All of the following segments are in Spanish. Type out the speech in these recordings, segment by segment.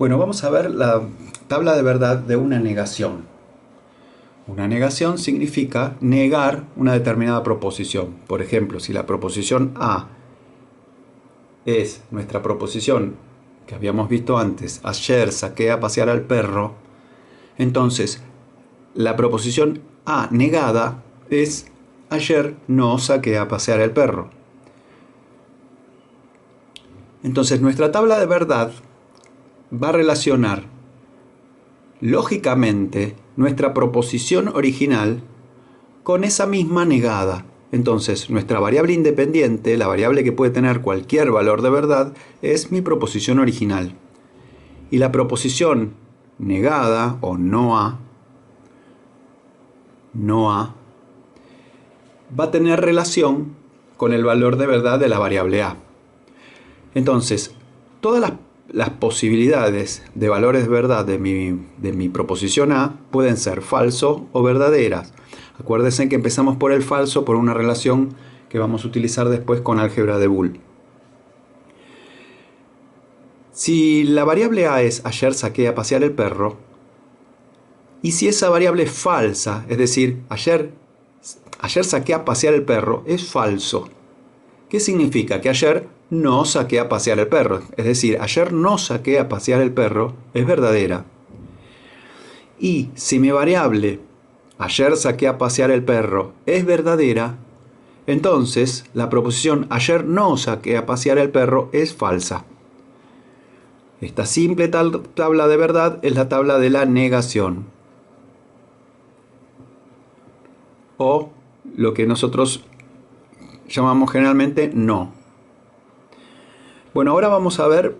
Bueno, vamos a ver la tabla de verdad de una negación. Una negación significa negar una determinada proposición. Por ejemplo, si la proposición A es nuestra proposición que habíamos visto antes, ayer saqué a pasear al perro, entonces la proposición A negada es ayer no saqué a pasear al perro. Entonces nuestra tabla de verdad va a relacionar lógicamente nuestra proposición original con esa misma negada. Entonces, nuestra variable independiente, la variable que puede tener cualquier valor de verdad, es mi proposición original. Y la proposición negada o no a, va a tener relación con el valor de verdad de la variable a. Entonces, todas las posibilidades de valores de verdad de mi proposición A pueden ser falso o verdaderas. Acuérdense que empezamos por el falso por una relación que vamos a utilizar después con álgebra de Boole. Si la variable A es ayer saqué a pasear el perro, y si esa variable es falsa, es decir, ayer saqué a pasear el perro, es falso. ¿Qué significa? Que ayer no saqué a pasear el perro. Es decir, ayer no saqué a pasear el perro es verdadera. Y si mi variable ayer saqué a pasear el perro es verdadera, entonces la proposición ayer no saqué a pasear el perro es falsa. Esta simple tabla de verdad es la tabla de la negación. O lo que nosotros llamamos generalmente no. Bueno, ahora vamos a ver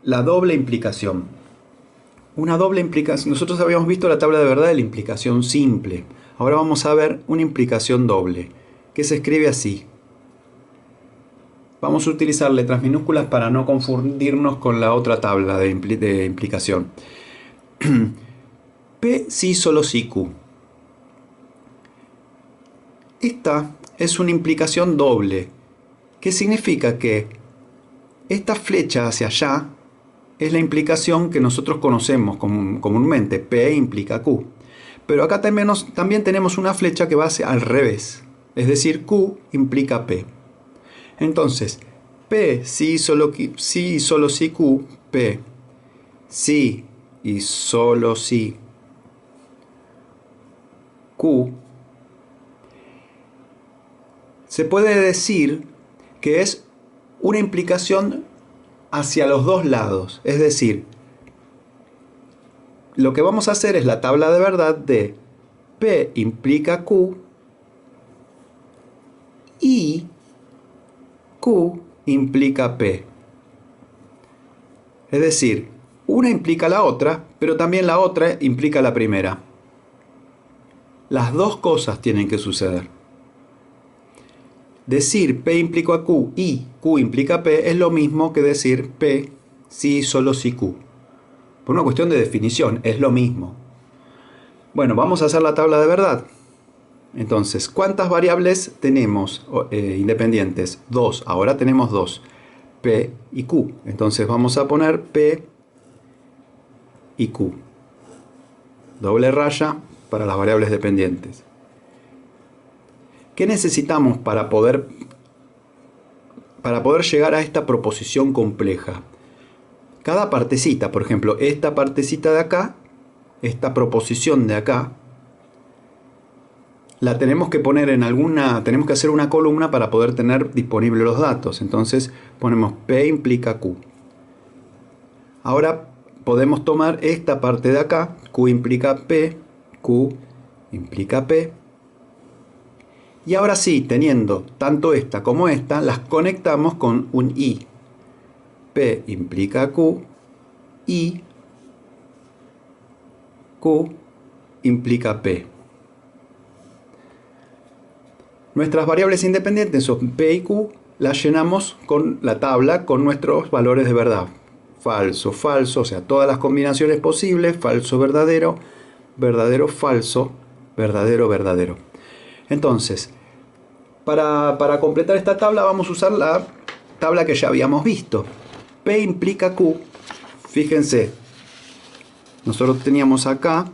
la doble implicación. Una doble implicación. Nosotros habíamos visto la tabla de verdad de la implicación simple. Ahora vamos a ver una implicación doble, que se escribe así. Vamos a utilizar letras minúsculas para no confundirnos con la otra tabla de implicación. P si solo si Q. Esta es una implicación doble, que significa que esta flecha hacia allá es la implicación que nosotros conocemos comúnmente. P implica Q. Pero acá también tenemos una flecha que va hacia al revés. Es decir, Q implica P. Entonces, P si solo si Q, P si y solo si Q, se puede decir que es una implicación hacia los dos lados. Es decir, lo que vamos a hacer es la tabla de verdad de P implica Q y Q implica P. Es decir, una implica la otra, pero también la otra implica la primera. Las dos cosas tienen que suceder. Decir P implica Q y Q implica P es lo mismo que decir P si solo si Q. Por una cuestión de definición, es lo mismo. Bueno, vamos a hacer la tabla de verdad. Entonces, ¿cuántas variables tenemos independientes? 2. Ahora tenemos 2. P y Q. Entonces vamos a poner P y Q. Doble raya para las variables dependientes. ¿Qué necesitamos para poder llegar a esta proposición compleja? Cada partecita, por ejemplo, esta partecita de acá, esta proposición de acá, la tenemos que poner en tenemos que hacer una columna para poder tener disponibles los datos. Entonces ponemos P implica Q. Ahora podemos tomar esta parte de acá, Q implica P, Q implica P. Y ahora sí, teniendo tanto esta como esta, las conectamos con un I. P implica Q y Q implica P. Nuestras variables independientes son P y Q, las llenamos con la tabla con nuestros valores de verdad. Falso, falso, o sea, todas las combinaciones posibles, falso, verdadero, verdadero, falso, verdadero, verdadero. Entonces, para completar esta tabla vamos a usar la tabla que ya habíamos visto. P implica Q, fíjense, nosotros teníamos acá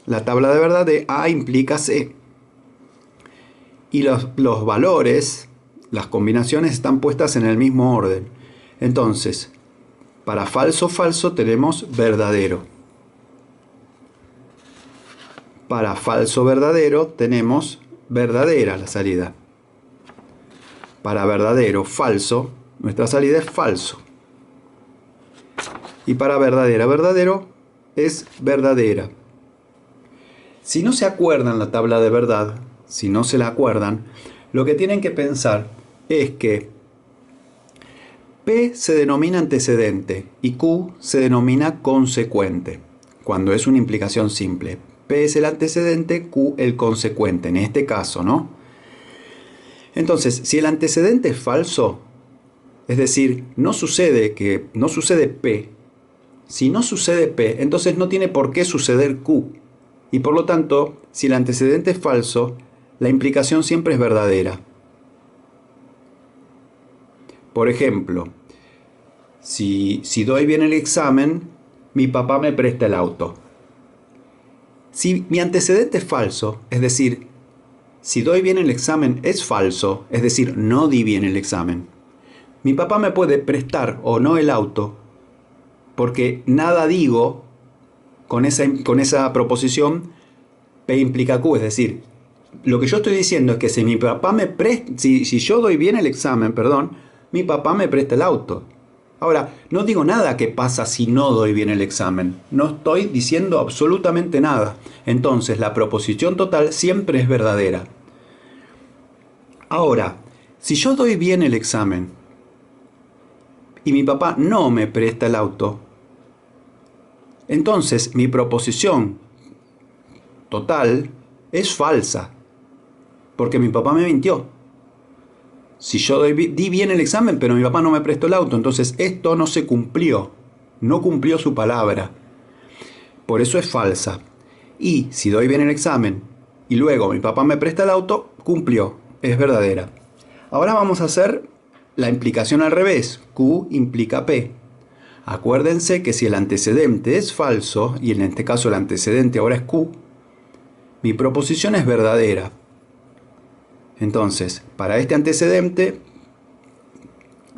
la tabla de verdad de A implica C. Y los valores, las combinaciones están puestas en el mismo orden. Entonces, para falso, falso tenemos verdadero. Para falso, verdadero tenemos verdadera la salida. Para verdadero, falso, nuestra salida es falso. Y para verdadera, verdadero es verdadera. Si no se acuerdan la tabla de verdad, si no se la acuerdan, lo que tienen que pensar es que P se denomina antecedente y Q se denomina consecuente, cuando es una implicación simple. P es el antecedente, Q el consecuente, en este caso, ¿no? Entonces, si el antecedente es falso, es decir, no sucede P, si no sucede P, entonces no tiene por qué suceder Q. Y por lo tanto, si el antecedente es falso, la implicación siempre es verdadera. Por ejemplo, si doy bien el examen, mi papá me presta el auto. Si mi antecedente es falso, es decir, si doy bien el examen es falso, es decir, no di bien el examen, mi papá me puede prestar o no el auto, porque nada digo con esa proposición P implica Q, es decir, lo que yo estoy diciendo es que si mi papá si yo doy bien el examen, perdón, mi papá me presta el auto. Ahora, no digo nada que pasa si no doy bien el examen. No estoy diciendo absolutamente nada. Entonces, la proposición total siempre es verdadera. Ahora, si yo doy bien el examen y mi papá no me presta el auto, entonces mi proposición total es falsa, porque mi papá me mintió. Si yo di bien el examen, pero mi papá no me prestó el auto, entonces esto no se cumplió, no cumplió su palabra. Por eso es falsa. Y si doy bien el examen y luego mi papá me presta el auto, cumplió, es verdadera. Ahora vamos a hacer la implicación al revés. Q implica P. Acuérdense que si el antecedente es falso, y en este caso el antecedente ahora es Q, mi proposición es verdadera. Entonces, para este antecedente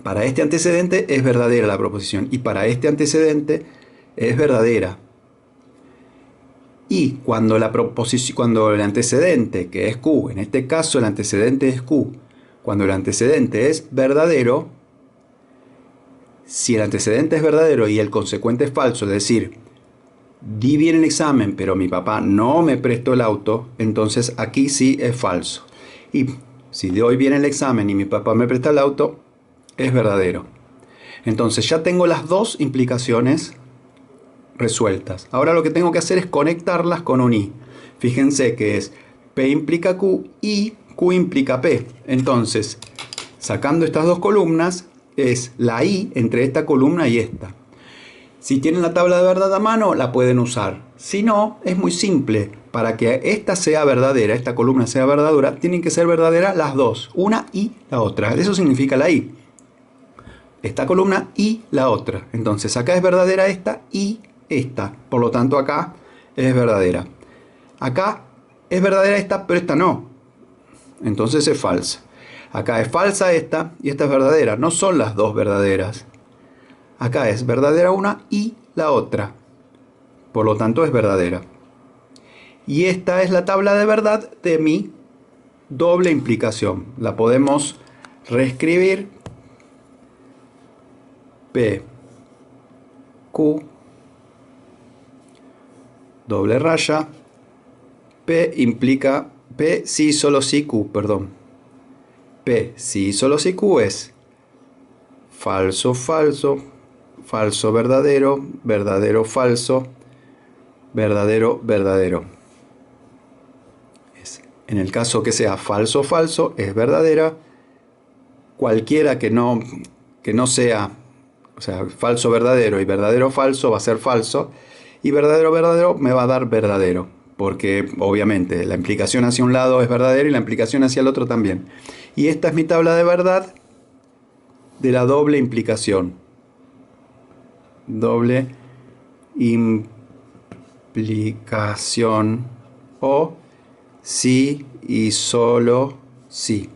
es verdadera la proposición y para este antecedente es verdadera. Y cuando el antecedente, que es Q, en este caso el antecedente es Q, cuando el antecedente es verdadero, si el antecedente es verdadero y el consecuente es falso, es decir, di bien el examen pero mi papá no me prestó el auto, entonces aquí sí es falso. Y si doy bien el examen y mi papá me presta el auto, es verdadero. Entonces ya tengo las dos implicaciones resueltas. Ahora lo que tengo que hacer es conectarlas con un i. Fíjense que es P implica Q y Q implica P. Entonces, sacando estas dos columnas, es la i entre esta columna y esta. Si tienen la tabla de verdad a mano, la pueden usar. Si no, es muy simple. Para que esta sea verdadera, esta columna sea verdadera, tienen que ser verdaderas las dos, una y la otra. Eso significa la i. Esta columna y la otra. Entonces acá es verdadera esta y esta. Por lo tanto acá es verdadera. Acá es verdadera esta, pero esta no. Entonces es falsa. Acá es falsa esta y esta es verdadera. No son las dos verdaderas. Acá es verdadera una y la otra. Por lo tanto es verdadera. Y esta es la tabla de verdad de mi doble implicación. La podemos reescribir. P, Q, doble raya. P implica P si solo si Q, perdón. P si solo si Q es falso, falso, falso, verdadero, verdadero, falso, verdadero, verdadero. En el caso que sea falso, falso, es verdadera. Cualquiera que no sea, o sea, falso, verdadero y verdadero, falso, va a ser falso. Y verdadero, verdadero me va a dar verdadero. Porque obviamente la implicación hacia un lado es verdadero y la implicación hacia el otro también. Y esta es mi tabla de verdad de la doble implicación. Doble implicación. aplicación o sí y solo sí.